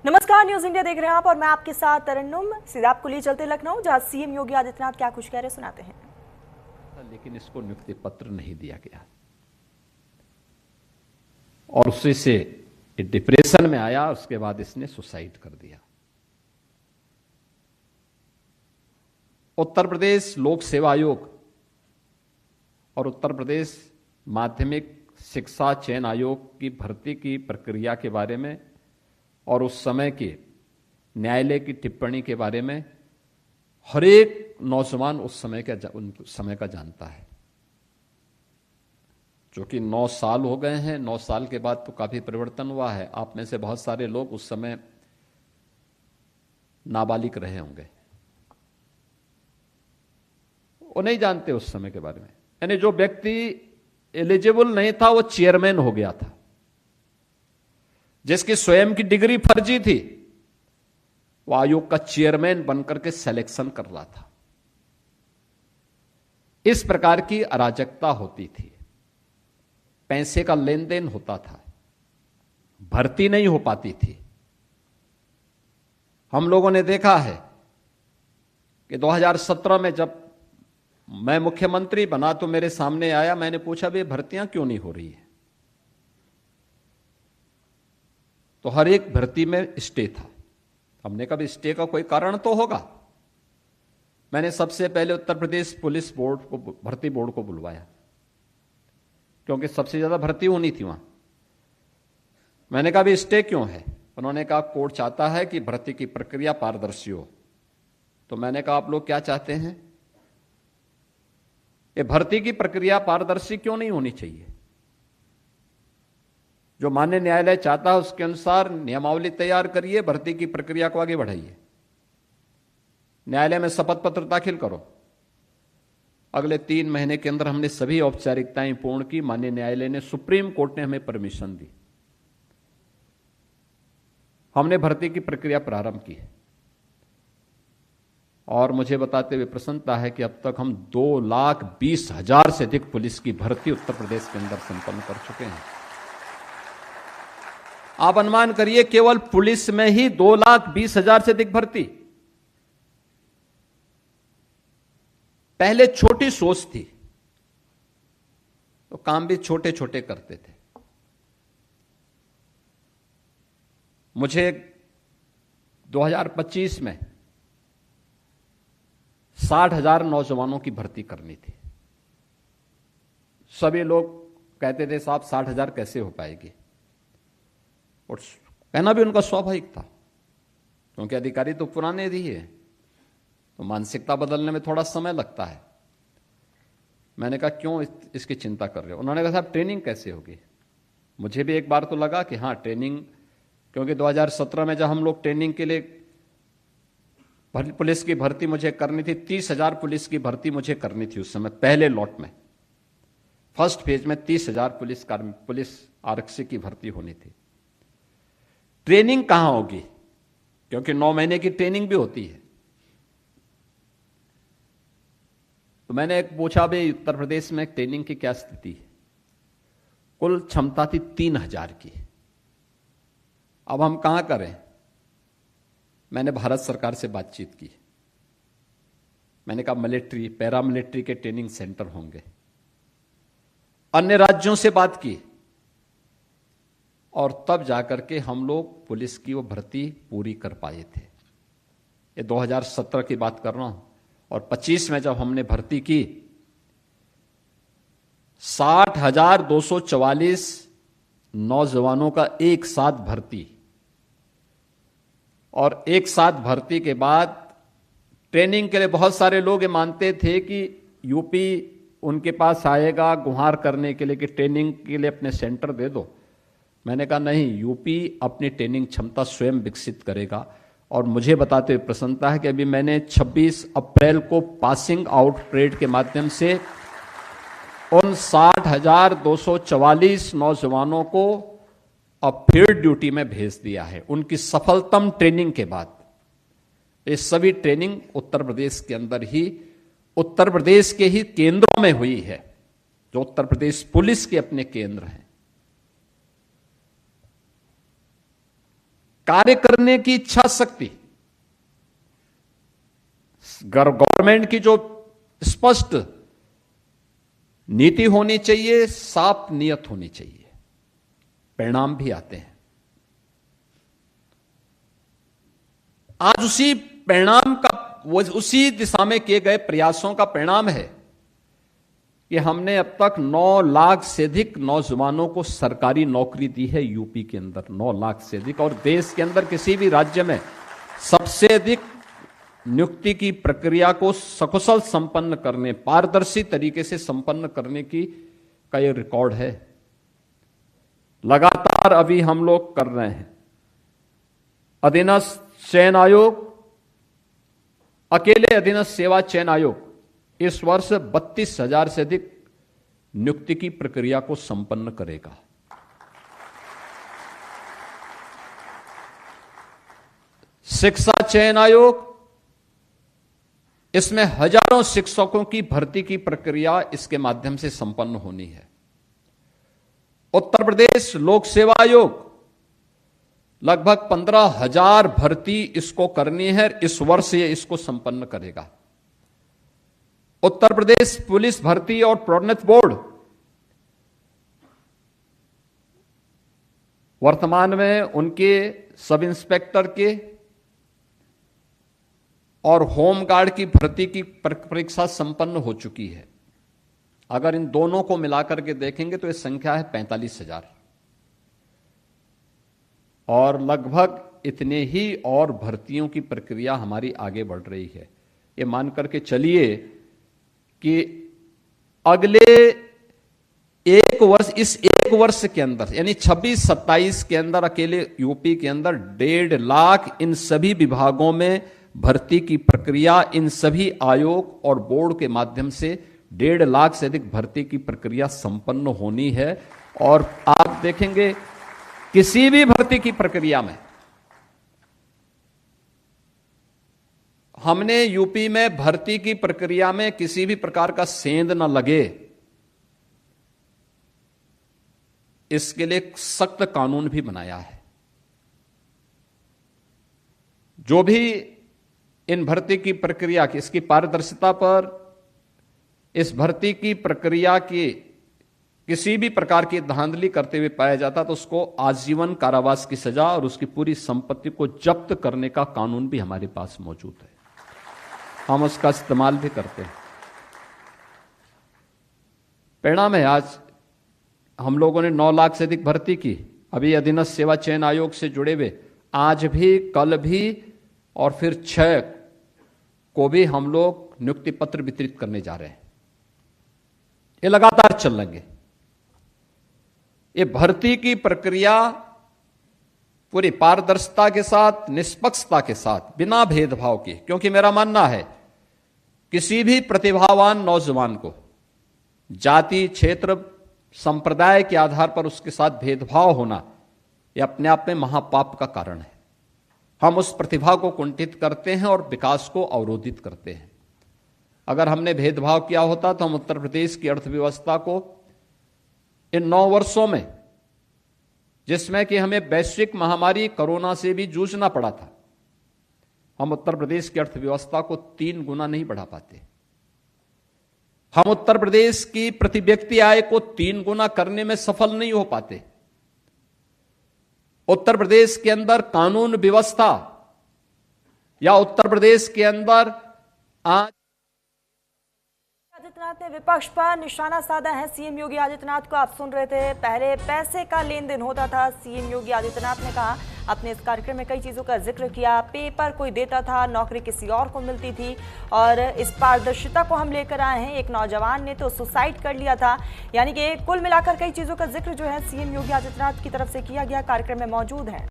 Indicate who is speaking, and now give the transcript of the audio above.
Speaker 1: नमस्कार, news India देख रहे हैं आप और मैं आपके साथ तरन्नुम। सीधे आपको लिए चलते लखनऊ, जहां सीएम योगी आदित्यनाथ क्या कुछ कह रहे सुनाते हैं।
Speaker 2: लेकिन इसको नियुक्ति पत्र नहीं दिया गया और उसी से डिप्रेशन में आया। उसके बाद इसने सुसाइड कर दिया। उत्तर प्रदेश लोक सेवा आयोग और उत्तर प्रदेश माध्यमिक शिक्षा चयन आयोग की भर्ती की प्रक्रिया के बारे में और उस समय के न्यायालय की टिप्पणी के बारे में हर एक नौजवान उस समय का जानता है। जो कि 9 साल हो गए हैं। 9 साल के बाद तो काफी परिवर्तन हुआ है। आप में से बहुत सारे लोग उस समय नाबालिग रहे होंगे, वो नहीं जानते उस समय के बारे में। यानी जो व्यक्ति एलिजिबल नहीं था वो चेयरमैन हो गया था, जिसकी स्वयं की डिग्री फर्जी थी, वो आयोग का चेयरमैन बनकर के सिलेक्शन कर रहा था। इस प्रकार की अराजकता होती थी, पैसे का लेन देन होता था, भर्ती नहीं हो पाती थी। हम लोगों ने देखा है कि 2017 में जब मैं मुख्यमंत्री बना तो मेरे सामने आया, मैंने पूछा भाई भर्तियां क्यों नहीं हो रही है, तो हर एक भर्ती में स्टे था। हमने कहा स्टे का कोई कारण तो होगा। मैंने सबसे पहले उत्तर प्रदेश पुलिस बोर्ड को, भर्ती बोर्ड को बुलवाया, क्योंकि सबसे ज्यादा भर्ती होनी थी वहां। मैंने कहा भी स्टे क्यों है? उन्होंने कहा कोर्ट चाहता है कि भर्ती की प्रक्रिया पारदर्शी हो। तो मैंने कहा आप लोग क्या चाहते हैं? ये भर्ती की प्रक्रिया पारदर्शी क्यों नहीं होनी चाहिए? जो माननीय न्यायालय चाहता है उसके अनुसार नियमावली तैयार करिए, भर्ती की प्रक्रिया को आगे बढ़ाइए, न्यायालय में शपथ पत्र दाखिल करो। अगले 3 महीने के अंदर हमने सभी औपचारिकताएं पूर्ण की। माननीय न्यायालय ने, सुप्रीम कोर्ट ने हमें परमिशन दी। हमने भर्ती की प्रक्रिया प्रारंभ की और मुझे बताते हुए प्रसन्नता है कि अब तक हम 2,20,000 से अधिक पुलिस की भर्ती उत्तर प्रदेश के अंदर संपन्न कर चुके हैं। आप अनुमान करिए, केवल पुलिस में ही 2,20,000 से अधिक भर्ती। पहले छोटी सोच थी तो काम भी छोटे छोटे करते थे। मुझे 2025 में 60,000 नौजवानों की भर्ती करनी थी। सभी लोग कहते थे साहब 60,000 कैसे हो पाएगी, और कहना भी उनका स्वाभाविक था, क्योंकि अधिकारी तो पुराने ही है, तो मानसिकता बदलने में थोड़ा समय लगता है। मैंने कहा क्यों इसकी चिंता कर रहे हो? उन्होंने कहा साहब ट्रेनिंग कैसे होगी? मुझे भी एक बार तो लगा कि हाँ ट्रेनिंग, क्योंकि 2017 में जब हम लोग ट्रेनिंग के लिए पुलिस की भर्ती मुझे करनी थी, 30,000 पुलिस की भर्ती मुझे करनी थी उस समय। पहले लॉट में फर्स्ट फेज में 30,000 पुलिस आरक्षी की भर्ती होनी थी। ट्रेनिंग कहां होगी? क्योंकि 9 महीने की ट्रेनिंग भी होती है। तो मैंने एक पूछा भाई उत्तर प्रदेश में ट्रेनिंग की क्या स्थिति है? कुल क्षमता थी 3,000 की। अब हम कहां करें? मैंने भारत सरकार से बातचीत की। मैंने कहा मिलिट्री, पैरामिलिट्री के ट्रेनिंग सेंटर होंगे। अन्य राज्यों से बात की और तब जाकर के हम लोग पुलिस की वो भर्ती पूरी कर पाए थे। ये 2017 की बात कर रहा हूं। और 25 में जब हमने भर्ती की, 60,244 नौजवानों का एक साथ भर्ती, और एक साथ भर्ती के बाद ट्रेनिंग के लिए बहुत सारे लोग ये मानते थे कि यूपी उनके पास आएगा गुहार करने के लिए कि ट्रेनिंग के लिए अपने सेंटर दे दो। मैंने कहा नहीं, यूपी अपनी ट्रेनिंग क्षमता स्वयं विकसित करेगा। और मुझे बताते हुए प्रसन्नता है कि अभी मैंने 26 अप्रैल को पासिंग आउट परेड के माध्यम से उन 60,244 नौजवानों को अब फील्ड ड्यूटी में भेज दिया है, उनकी सफलतम ट्रेनिंग के बाद। ये सभी ट्रेनिंग उत्तर प्रदेश के अंदर ही, उत्तर प्रदेश के ही केंद्रों में हुई है, जो उत्तर प्रदेश पुलिस के अपने केंद्र हैं। कार्य करने की इच्छा शक्ति, गवर्नमेंट की जो स्पष्ट नीति होनी चाहिए, साफ नियत होनी चाहिए, परिणाम भी आते हैं। आज उसी परिणाम का, वो उसी दिशा में किए गए प्रयासों का परिणाम है कि हमने अब तक 9 लाख से अधिक नौजवानों को सरकारी नौकरी दी है यूपी के अंदर, 9 लाख से अधिक। और देश के अंदर किसी भी राज्य में सबसे अधिक नियुक्ति की प्रक्रिया को सकुशल संपन्न करने, पारदर्शी तरीके से संपन्न करने का यह रिकॉर्ड है। लगातार अभी हम लोग कर रहे हैं। अधीनस्थ चयन आयोग, अकेले अधीनस्थ सेवा चयन आयोग इस वर्ष 32,000 से अधिक नियुक्ति की प्रक्रिया को संपन्न करेगा। शिक्षा चयन आयोग, इसमें हजारों शिक्षकों की भर्ती की प्रक्रिया इसके माध्यम से संपन्न होनी है। उत्तर प्रदेश लोक सेवा आयोग लगभग 15,000 भर्ती इसको करनी है, इस वर्ष ये इसको संपन्न करेगा। उत्तर प्रदेश पुलिस भर्ती और प्रोन्नति बोर्ड वर्तमान में उनके सब इंस्पेक्टर के और होमगार्ड की भर्ती की परीक्षा संपन्न हो चुकी है। अगर इन दोनों को मिलाकर के देखेंगे तो यह संख्या है 45,000 और लगभग इतने ही और भर्तियों की प्रक्रिया हमारी आगे बढ़ रही है। ये मान करके चलिए कि अगले एक वर्ष, इस एक वर्ष के अंदर यानी 26-27 के अंदर अकेले यूपी के अंदर 1.5 लाख इन सभी विभागों में भर्ती की प्रक्रिया, इन सभी आयोग और बोर्ड के माध्यम से 1.5 लाख से अधिक भर्ती की प्रक्रिया संपन्न होनी है। और आप देखेंगे किसी भी भर्ती की प्रक्रिया में हमने यूपी में भर्ती की प्रक्रिया में किसी भी प्रकार का सेंध न लगे, इसके लिए सख्त कानून भी बनाया है। जो भी इन भर्ती की प्रक्रिया की, इसकी पारदर्शिता पर, इस भर्ती की प्रक्रिया की किसी भी प्रकार की धांधली करते हुए पाया जाता तो उसको आजीवन कारावास की सजा और उसकी पूरी संपत्ति को जब्त करने का कानून भी हमारे पास मौजूद है। हम उसका इस्तेमाल भी करते हैं। परिणाम है, आज हम लोगों ने 9 लाख से अधिक भर्ती की। अभी अधीनस्थ सेवा चयन आयोग से जुड़े हुए आज भी, कल भी और फिर 6 को भी हम लोग नियुक्ति पत्र वितरित करने जा रहे हैं। ये लगातार चलेंगे। ये भर्ती की प्रक्रिया पूरी पारदर्शिता के साथ, निष्पक्षता के साथ, बिना भेदभाव के, क्योंकि मेरा मानना है किसी भी प्रतिभावान नौजवान को जाति, क्षेत्र, संप्रदाय के आधार पर उसके साथ भेदभाव होना यह अपने आप में महापाप का कारण है। हम उस प्रतिभा को कुंठित करते हैं और विकास को अवरोधित करते हैं। अगर हमने भेदभाव किया होता तो हम उत्तर प्रदेश की अर्थव्यवस्था को इन 9 वर्षों में, जिसमें कि हमें वैश्विक महामारी कोरोना से भी जूझना पड़ा था, हम उत्तर प्रदेश की अर्थव्यवस्था को 3 गुना नहीं बढ़ा पाते। हम उत्तर प्रदेश की प्रति व्यक्ति आय को 3 गुना करने में सफल नहीं हो पाते। उत्तर प्रदेश के अंदर कानून व्यवस्था या उत्तर प्रदेश के अंदर आज
Speaker 1: आदित्यनाथ ने विपक्ष पर निशाना साधा है। सीएम योगी आदित्यनाथ को आप सुन रहे थे। पहले पैसे का लेन देन होता था, सीएम योगी आदित्यनाथ ने कहा। अपने इस कार्यक्रम में कई चीजों का जिक्र किया। पेपर कोई देता था, नौकरी किसी और को मिलती थी, और इस पारदर्शिता को हम लेकर आए हैं। एक नौजवान ने तो सुसाइड कर लिया था। यानी कि कुल मिलाकर कई चीजों का जिक्र जो है सीएम योगी आदित्यनाथ की तरफ से किया गया, कार्यक्रम में मौजूद है।